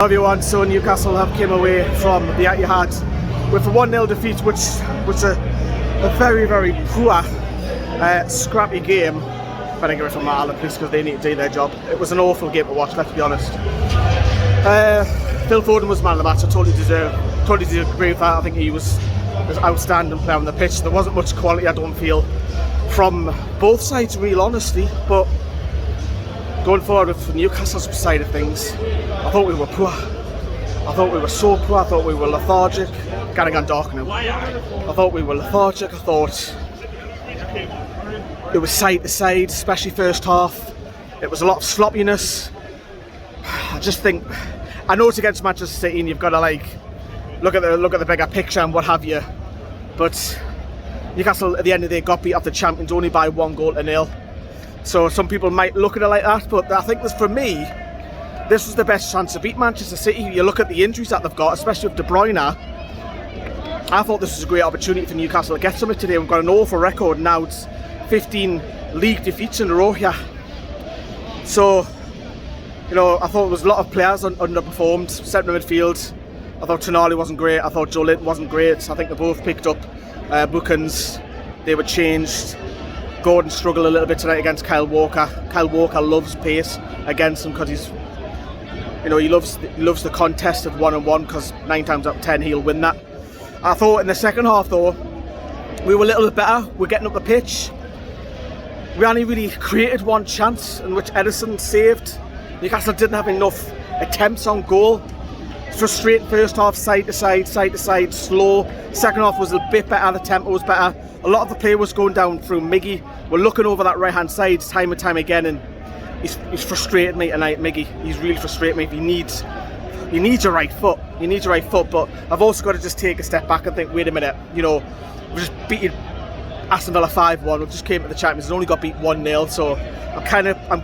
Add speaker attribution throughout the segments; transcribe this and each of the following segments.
Speaker 1: Everyone, so Newcastle have came away from the Etihad with a 1-0 defeat, which was a very, very poor, scrappy game. Better get it from Ireland, please, because they need to do their job. It was an awful game to watch, let's be honest. Phil Foden was man of the match. I totally agree with that. I think he was outstanding player on the pitch. There wasn't much quality, I don't feel, from both sides, real honesty, but going forward with Newcastle's side of things, I thought we were poor. I thought we were so poor. I thought we were lethargic. Getting on dark now. I thought we were lethargic. I thought it was side to side, especially first half. It was a lot of sloppiness. I just think, I know it's against Manchester City and you've got to like look at the bigger picture and what have you, but Newcastle at the end of the day got beat up the champions only by 1-0. So some people might look at it like that, but I think for me, this was the best chance to beat Manchester City. You look at the injuries that they've got, especially with De Bruyne. I thought this was a great opportunity for Newcastle to get something today. We've got an awful record now. It's 15 league defeats in a row here. So, you know, I thought there was a lot of players underperformed. Centre midfield, I thought Tonali wasn't great. I thought Julian wasn't great. I think they both picked up bookings. They were changed. Gordon struggled a little bit tonight against Kyle Walker. Kyle Walker loves pace against him because he's, you know, he loves the contest of 1-on-1, because 9 times out of 10 he'll win that. I thought in the second half though, we were a little bit better. We're getting up the pitch. We only really created one chance in which Edison saved. Newcastle didn't have enough attempts on goal. Frustrating first half, side to side, slow. Second half was a bit better, the tempo was better. A lot of the play was going down through Miggy. We're looking over that right hand side time and time again, and he's frustrated me tonight, Miggy. He's really frustrated me. He needs a right foot. He needs a right foot, but I've also got to just take a step back and think, wait a minute, you know, we just beat Aston Villa 5-1. We just came to the Champions and only got beat 1-0. So I'm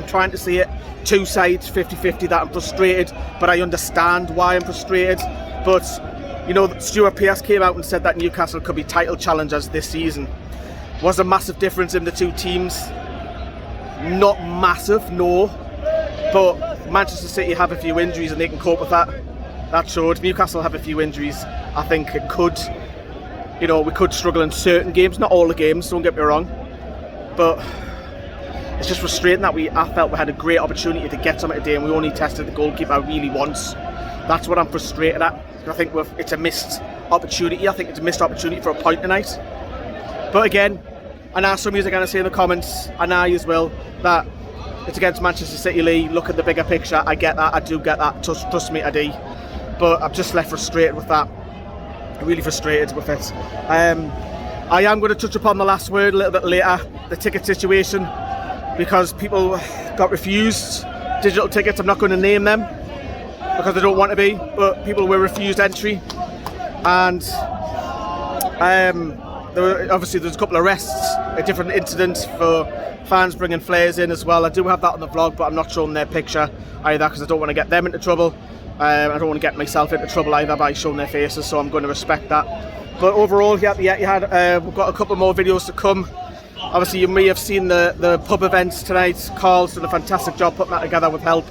Speaker 1: trying to see it. Two sides, 50-50, that I'm frustrated, but I understand why I'm frustrated. But you know, Stuart Pearce came out and said that Newcastle could be title challengers this season. Was a massive difference in the two teams? Not massive, no. But Manchester City have a few injuries and they can cope with that. That showed. Newcastle have a few injuries. I think it could, you know, we could struggle in certain games, not all the games, don't get me wrong. But it's just frustrating that I felt we had a great opportunity to get something today and we only tested the goalkeeper really once. That's what I'm frustrated at. I think it's a missed opportunity. I think it's a missed opportunity for a point tonight. But again, I know some of you are going to say in the comments, and I as well, that it's against Manchester City Lee. Look at the bigger picture. I get that. I do get that. Trust me, I do. But I'm just left frustrated with that. Really frustrated with it. I am going to touch upon the last word a little bit later, the ticket situation, because people got refused digital tickets. I'm not going to name them because they don't want to be, but people were refused entry, and obviously there's a couple of arrests, a different incident for fans bringing flares in as well. I do have that on the vlog, but I'm not showing their picture either because I don't want to get them into trouble. I don't want to get myself into trouble either by showing their faces, so I'm going to respect that. But overall, here at the Etihad, we've got a couple more videos to come. Obviously you may have seen the pub events tonight. Carl's done a fantastic job putting that together with help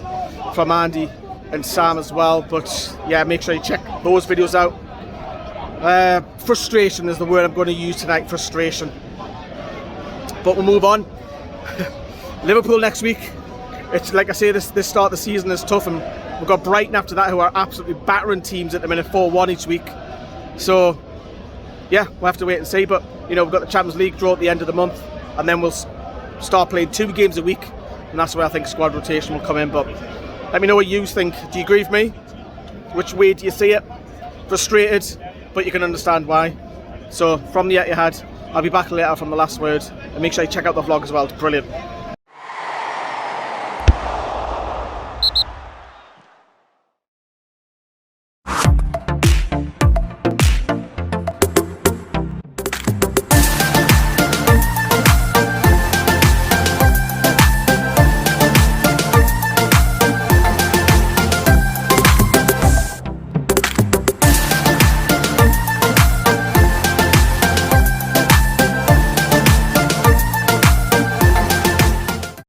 Speaker 1: from Andy and Sam as well. But yeah, make sure you check those videos out. Frustration is the word I'm going to use tonight, frustration. But we'll move on. Liverpool next week. It's like I say, this start of the season is tough, and we've got Brighton after that, who are absolutely battering teams at the minute, 4-1 each week. So yeah, we'll have to wait and see. But you know, we've got the Champions League draw at the end of the month, and then we'll start playing 2 games a week, and that's where I think squad rotation will come in. But let me know what you think. Do you agree with me? Which way do you see it? Frustrated, but you can understand why. So from the Etihad, I'll be back later from the last word, and make sure you check out the vlog as well. It's brilliant.